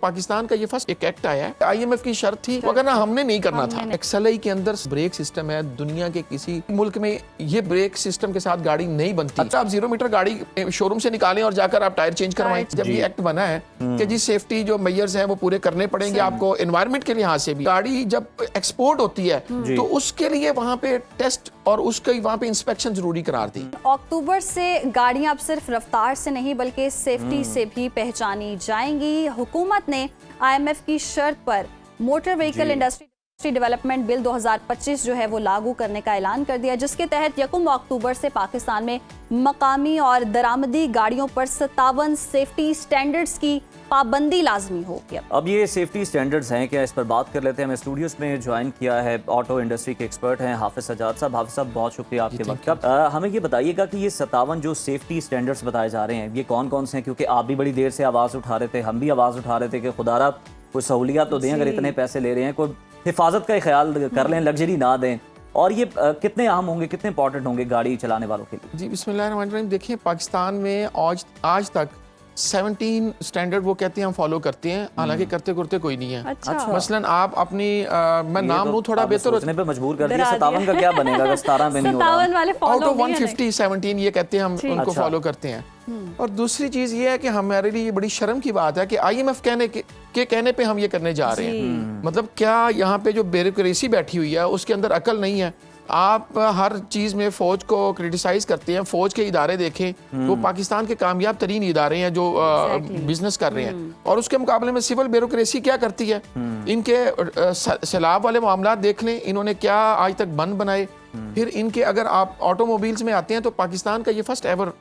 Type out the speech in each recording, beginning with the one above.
पाकिस्तान का ये फर्स्ट एक एक्ट आया है, IMF की शर्त थी, वो कहना हमने नहीं करना था। XLI के अंदर ब्रेक सिस्टम है, दुनिया के किसी मुल्क में ये ब्रेक सिस्टम के साथ गाड़ी नहीं बनती। अच्छा, आप 0 मीटर गाड़ी शोरूम से निकालें और जाकर आप टायर चेंज करवाएं। जब ये एक्ट बना है कि जी सेफ्टी जो मेजर्स हैं वो पूरे करने पड़ेंगे आपको, एनवायरनमेंट के लिहाज से भी। गाड़ी जब एक्सपोर्ट होती है तो उसके लिए वहाँ पे टेस्ट और उसके वहाँ पे इंस्पेक्शन जरूरी करार दी। अक्टूबर से गाड़ियां अब सिर्फ रफ्तार से नहीं बल्कि सेफ्टी से भी पहचानी जाएंगी। हुकूमत ने IMF की शर्त पर motor vehicle industry development bill 2025 जो है वो लागू करने का ऐलान कर दिया, जिसके तहत 1 अक्टूबर से पाकिस्तान में मकामी और दरामदी गाड़ियों पर 57 सेफ्टी स्टैंडर्ड्स की पाबंदी लाजमी होगी। अब ये सेफ्टी स्टैंडर्ड्स हैं क्या, इस पर बात कर लेते हैं। हमें स्टूडियोज में ज्वाइन किया है ऑटो इंडस्ट्री के एक्सपर्ट हैं हाफिज सजाद साहब। हाफिज साहब, बहुत शुक्रिया आपके वक्त का। हमें ये बताइएगा कि ये 57 जो सेफ्टी स्टैंडर्ड्स बताए जा रहे हैं ये कौन कौन से हैं, क्योंकि आप भी बड़ी देर से आवाज़ उठा रहे थे, हम भी आवाज़ उठा रहे थे कि खुदारा कोई सहूलियत तो दें, अगर इतने पैसे ले रहे हैं कोई हिफाजत का ख्याल कर लें, लग्जरी ना दें। और ये कितने अहम होंगे, कितने इंपॉर्टेंट होंगे गाड़ी चलाने वालों के लिए? जी बिस्मिल्लाहिर्रहमानिर्रहीम। देखिए, पाकिस्तान में आज तक 17 स्टैंडर्ड वो कहते हैं हम फॉलो करते हैं, हालांकि करते करते कोई नहीं है। अच्छा। मसलन आप अपनी मैं नाम लूँ थोड़ा बेहतर सोचने पे मजबूर कर दिया। 57 का क्या बनेगा अगर 17 में नहीं होगा? 57 वाले आउट फॉलो ऑफ 150 17 ये कहते हैं हम उनको फॉलो करते हैं। और दूसरी चीज ये है कि हमारे लिए बड़ी शर्म की बात है कि IMF के कहने पे हम ये करने जा रहे हैं। मतलब क्या यहाँ पे जो ब्यूरोक्रेसी बैठी हुई है उसके अंदर अकल नहीं है। आप हर चीज में फौज को क्रिटिसाइज करते हैं। फौज के इदारे देखें, वो पाकिस्तान के कामयाब तरीन इदारे हैं जो बिजनेस कर रहे हैं, और उसके मुकाबले में सिविल ब्यूरोक्रेसी क्या करती है। इनके सैलाब वाले मामला देख लें, इन्होंने क्या आज तक बंद बनाए। फिर इनके अगर आप ऑटोमोबाइल्स में आते हैं तो पाकिस्तान का ये फर्स्ट एवर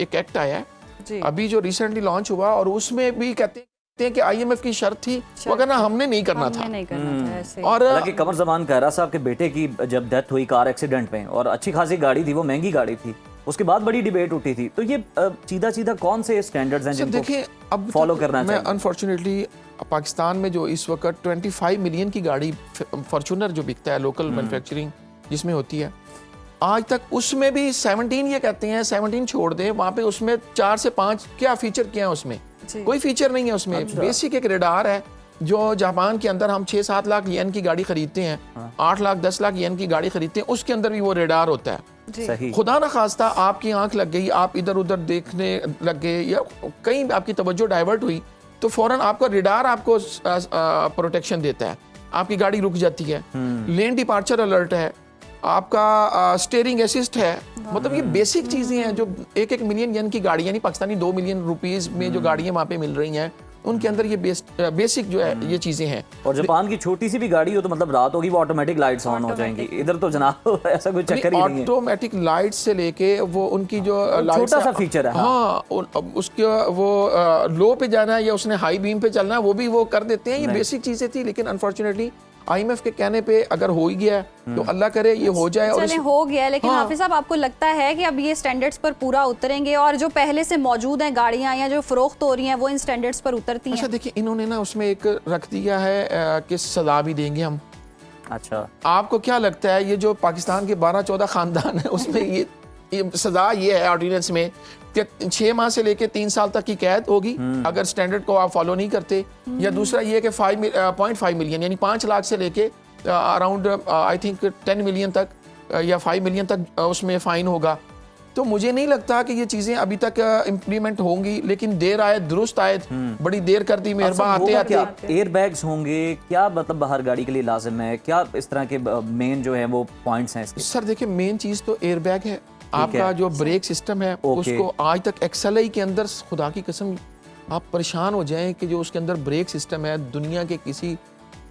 एक एक्ट आया है अभी जो रिसेंटली लॉन्च हुआ, और उसमें भी कहते हैं कि IMF की शर्त थी, वो कहना हमने नहीं करना था। और हालांकि कमर जमान कहरा साहब के बेटे की जब डेथ हुई कार एक्सीडेंट में, और अच्छी खासी गाड़ी थी, वो महंगी गाड़ी थी, उसके बाद बड़ी डिबेट उठी थी। तो ये सीधा सीधा कौन से स्टैंडर्ड्स हैं जिनको देखिए अब फॉलो करना चाहिए? अनफॉर्चुनेटली पाकिस्तान में जो इस वक्त 25 मिलियन की गाड़ी फॉर्च्यूनर जो बिकता है लोकल मैन्युफैक्चरिंग जिसमें होती है, आज तक उसमें भी 17 ये कहते हैं 17 छोड़ दें, वहाँ पे उसमें 4 से 5 क्या फीचर किया है, उसमें कोई फीचर नहीं है। उसमें अच्छा। बेसिक एक रेडार है जो जापान के अंदर हम 6-7 लाख येन की गाड़ी खरीदते हैं, 8 लाख 10 लाख येन की गाड़ी खरीदते हैं, उसके अंदर भी वो रेडार होता है। सही। खुदा ना खास्ता आपकी आंख लग गई, आप इधर उधर देखने लग गए या कहीं आपकी तवज्जो डाइवर्ट हुई तो फौरन आपका रेडार आपको प्रोटेक्शन देता है, आपकी गाड़ी रुक जाती है। लेन डिपार्चर अलर्ट है, आपका स्टीयरिंग असिस्ट है। मतलब ये बेसिक चीजें हैं जो 1-1 मिलियन येन की गाड़ी, यानी पाकिस्तानी 2 मिलियन रुपीस में जो गाड़ियां वहाँ पे मिल रही हैं, उनके अंदर ये बेसिक जो है ये चीजें हैं। और जापान की छोटी सी भी गाड़ी हो तो मतलब रात होगी वो ऑटोमेटिक लाइट्स ऑन हो जाएंगी। इधर तो जनाब ऐसा कोई चक्कर ही नहीं है। ऑटोमेटिक लाइट से लेके वो उनकी जो छोटा सा फीचर है, हाँ उसके वो लो पे जाना है या उसने हाई बीम पे चलना है, वो भी वो कर देते हैं। ये बेसिक चीजें थी, लेकिन अनफॉर्चुनेटली IMF के कहने पे अगर हो ही गया तो अल्लाह करे ये हो जाए। और हो गया, लेकिन हाफिज साहब आपको लगता है कि अब ये स्टैंडर्ड्स पर पूरा उतरेंगे और जो पहले से मौजूद हैं गाड़ियां या जो फरोख्त हो रही हैं वो इन स्टैंडर्ड्स पर उतरती हैं? अच्छा देखिए, इन्होंने ना उसमें एक रख दिया है कि सजा भी देंगे हम। अच्छा, आपको क्या लगता है ये जो पाकिस्तान के 12-14 खानदान है उसमें ये सजा ये है ऑर्डिनेंस में कि 6 माह से लेके 3 साल तक की कैद होगी अगर स्टैंडर्ड को आप फॉलो नहीं करते, या दूसरा ये कि 5.5 मिलियन यानी 5 लाख से लेके अराउंड आई थिंक 10 मिलियन तक या 5 मिलियन तक उसमें फाइन होगा। तो मुझे नहीं लगता कि ये चीजें अभी तक इम्प्लीमेंट होंगी, लेकिन देर आए दुरुस्त आए, बड़ी देर कर दी मेहरबान आते आते। एयर बैग्स होंगे क्या, मतलब हर गाड़ी के लिए लाजिम है क्या? इस तरह के मेन जो है वो पॉइंट्स हैं इसके? सर देखिए, मेन चीज तो एयर बैग है। आपका जो ब्रेक सिस्टम है उसको आज तक XLI के अंदर, खुदा की कसम आप परेशान हो जाएं कि जो उसके अंदर ब्रेक सिस्टम है, दुनिया के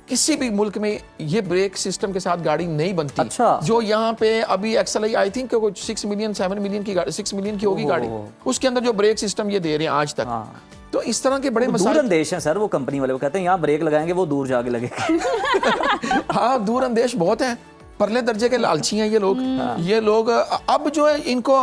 किसी भी मुल्क में ये ब्रेक सिस्टम के साथ गाड़ी नहीं बनती। अच्छा। जो यहाँ पे अभी XLI I think 6 million 7 million की गाड़ी, 6 मिलियन की होगी गाड़ी, उसके अंदर जो ब्रेक सिस्टम ये दे रहे हैं आज तक। तो इस तरह के बड़े दूर अंदेश हैं सर वो कंपनी वाले, वो कहते हैं यहाँ ब्रेक लगाएंगे वो दूर जाके लगेगा। हाँ, दूर अंदेश बहुत है, परले दर्जे के लालची हैं ये लोग। ये लोग अब जो है इनको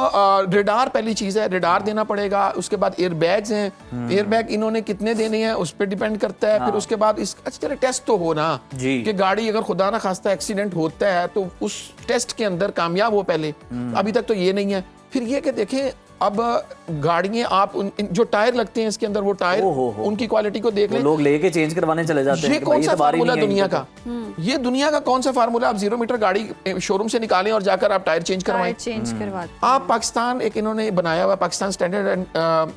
रेडार पहली चीज है, रेडार देना पड़ेगा। उसके बाद एयर बैग्स हैं, एयर बैग इन्होंने कितने देने हैं उस पर डिपेंड करता है। फिर उसके बाद इस अच्छा चले टेस्ट तो हो ना कि गाड़ी अगर खुदा ना खास्ता एक्सीडेंट होता है तो उस टेस्ट के अंदर कामयाब हो पहले, अभी तक तो ये नहीं है। फिर ये कि देखें अब गाड़ियाँ आप जो टायर लगते हैं इसके अंदर, वो टायर उनकी क्वालिटी को देख लें, लोग लेके चेंज करवाने चले जाते हैं। ये कौन सा फार्मूला दुनिया का, ये दुनिया का कौन सा फार्मूला? आप 0 मीटर गाड़ी शोरूम से निकालें और जाकर आप टायर चेंज करवाएं। आप पाकिस्तान एक इन्होंने बनाया हुआ Pakistan standard and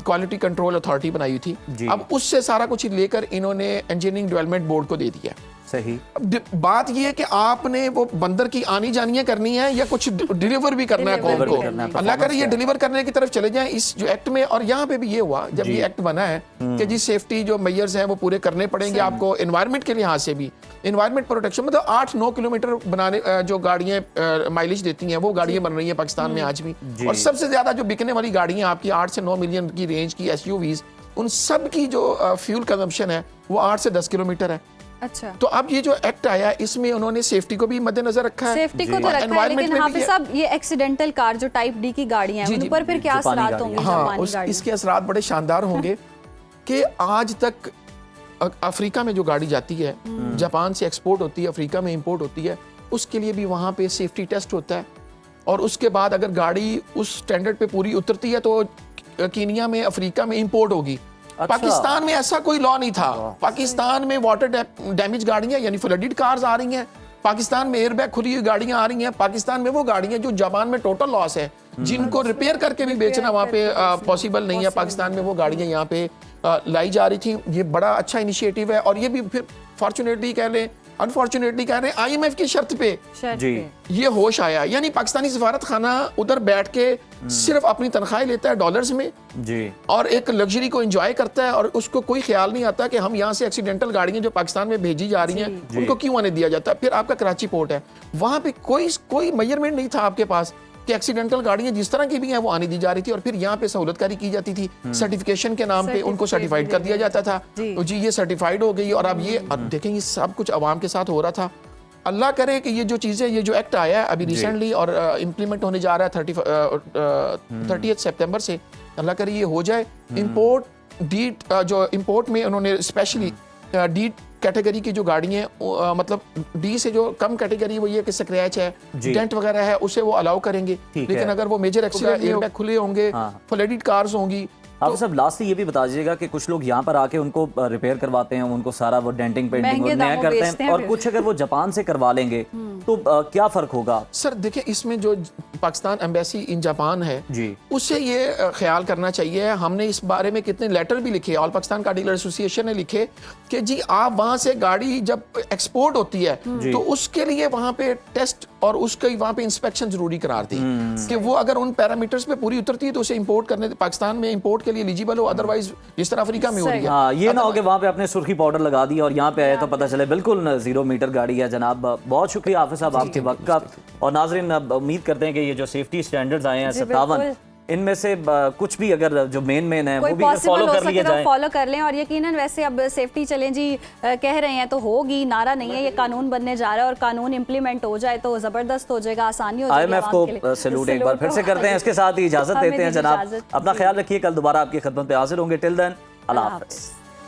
quality control authority बनाई हुई थी, अब उससे सारा कुछ लेकर इन्होंने इंजीनियरिंग डेवलपमेंट बोर्ड को दे दिया। सही। अब बात ये है कि आपने वो बंदर की आनी जानियां करनी है या कुछ डिलीवर भी करना है कौन को। अल्लाह करे ये डिलीवर करने की तरफ चले जाएं इस जो एक्ट में। और यहाँ पे भी ये हुआ जब ये एक्ट बना है कि जी सेफ्टी जो मेजर्स हैं वो पूरे करने पड़ेंगे आपको, एनवायरनमेंट के लिहाज से भी, एनवायरनमेंट प्रोटेक्शन, मतलब 8-9 किलोमीटर बनाने जो गाड़ियां माइलेज देती हैं वो गाड़ियां बन रही हैं पाकिस्तान में आज भी। और सबसे ज्यादा जो बिकने वाली गाड़ियां आपकी 8 से 9 मिलियन की रेंज की SUVs, उन सब की जो फ्यूल कंजम्पशन है वो 8 से 10 किलोमीटर है। अच्छा, तो अब ये जो एक्ट आया इसमें उन्होंने सेफ्टी को भी मद्देनजर रखा है। सेफ्टी को तो रखा है, लेकिन हाफिज साहब ये एक्सीडेंटल कार जो टाइप डी की गाड़ियां हैं उन पर फिर क्या असरात होंगे? हाँ, इसके असरात बड़े शानदार होंगे कि आज तक अफ्रीका में जो गाड़ी जाती है, जापान से एक्सपोर्ट होती है, अफ्रीका में इंपोर्ट होती है, उसके लिए भी वहाँ पे सेफ्टी टेस्ट होता है। और उसके बाद अगर गाड़ी उस स्टैंडर्ड पे पूरी उतरती है तो कीनिया में, अफ्रीका में इंपोर्ट होगी। अच्छा। पाकिस्तान में ऐसा कोई लॉ नहीं था। पाकिस्तान में वाटर डैमेज गाड़ियां यानी फ्लडेड कार्स आ रही हैं, पाकिस्तान में एयरबैग खुली हुई गाड़ियां आ रही हैं, पाकिस्तान में वो गाड़ियां जो जापान में टोटल लॉस है, जिनको रिपेयर करके भी बेचना वहाँ पे पॉसिबल नहीं है, पाकिस्तान में वो गाड़ियां यहाँ पे लाई जा रही थी। ये बड़ा अच्छा इनिशिएटिव है। और ये भी फिर फॉर्चुनेटली कह लें, अनफॉर्चुनेटली कह रहे हैं, IMF की शर्त पे जी ये होश आया। यानी पाकिस्तानी सफारत खाना उधर बैठ के सिर्फ अपनी तनख्वाह लेता है डॉलर्स में जी, और एक लग्जरी को एंजॉय करता है, और उसको कोई ख्याल नहीं आता कि हम यहाँ से एक्सीडेंटल गाड़ियां जो पाकिस्तान में भेजी जा रही हैं उनको क्यों आने दिया जाता है। फिर आपका कराची पोर्ट है, वहां पे कोई मेजरमेंट नहीं था आपके पास कि एक्सीडेंटल गाड़ियां जिस तरह की भी हैं वो आने दी जा रही थी, और फिर यहाँ पे सहूलतकारी की जाती थी सर्टिफिकेशन के नाम पे, उनको सर्टिफाइड कर दिया जाता था। तो जी ये सर्टिफाइड हो गई, और अब ये देखेंगे सब कुछ अवाम के साथ हो रहा था। अल्लाह करे कि ये जो चीज़ें, ये जो एक्ट आया है अभी रिसेंटली और इम्प्लीमेंट होने जा रहा है 30 सितंबर से, अल्लाह करे ये हो जाए। इंपोर्ट डी जो इंपोर्ट में उन्होंने स्पेशली डी कैटेगरी की जो गाड़ियाँ, मतलब डी से जो कम कैटेगरी वो ये कि स्क्रैच है, डेंट वगैरह है, उसे वो अलाउ करेंगे। लेकिन अगर वो मेजर एक्सीडेंट, एयरबैग खुले होंगे, फ्लडेड कार्स होंगी। आप सब लास्ट ये भी बता दीजिएगा कि कुछ लोग यहाँ पर आके उनको रिपेयर करवाते हैं, उनको सारा वो डेंटिंग पेंटिंग और नया करते हैं, और कुछ अगर वो जापान से करवा लेंगे तो क्या फर्क होगा? सर देखिए, इसमें जो पाकिस्तान एम्बेसी इन जापान है जी, उससे ये ख्याल करना चाहिए। हमने इस बारे में कितने लेटर भी लिखे, all Pakistan car dealer association ने लिखे कि जी आप वहाँ से गाड़ी जब एक्सपोर्ट होती है तो उसके लिए वहाँ पे टेस्ट और उसके वहाँ पे इंस्पेक्शन जरूरी करार दी कि वो अगर उन पैरामीटर्स पे पूरी उतरती है तो उसे इंपोर्ट करने, पाकिस्तान में इंपोर्ट के लिए एलिजिबल हो, अदरवाइज जिस तरह अफ्रीका में हो रही है। हाँ, ये ना हो कि वहाँ पे अपने सुर्खी पाउडर लगा दी और यहाँ पे आए तो पता चले बिल्कुल 0 मीटर गाड़ी है। जनाब बहुत शुक्रिया हाफिज साहब आपके वक्त का। और नाजरीन उम्मीद करते हैं कि ये जो सेफ्टी स्टैंडर्ड्स आए हैं 57, इनमें से कुछ भी अगर जो मेन है वो भी फॉलो कर लिए जाए, फॉलो कर लें। और यकीनन वैसे अब सेफ्टी चैलेंज कह रहे हैं तो होगी, नारा नहीं है, ये कानून बनने जा रहा है, और कानून इंप्लीमेंट हो जाए तो जबरदस्त हो जाएगा, आसानी हो जाएगी। IMF को सैल्यूट एक बार फिर से करते हैं। इसके साथ ही इजाजत देते हैं जनाब। अपना ख्याल रखिए, कल दोबारा आपकी खिदमत पे हाजिर होंगे। टिल देन अल्लाह हाफिज़।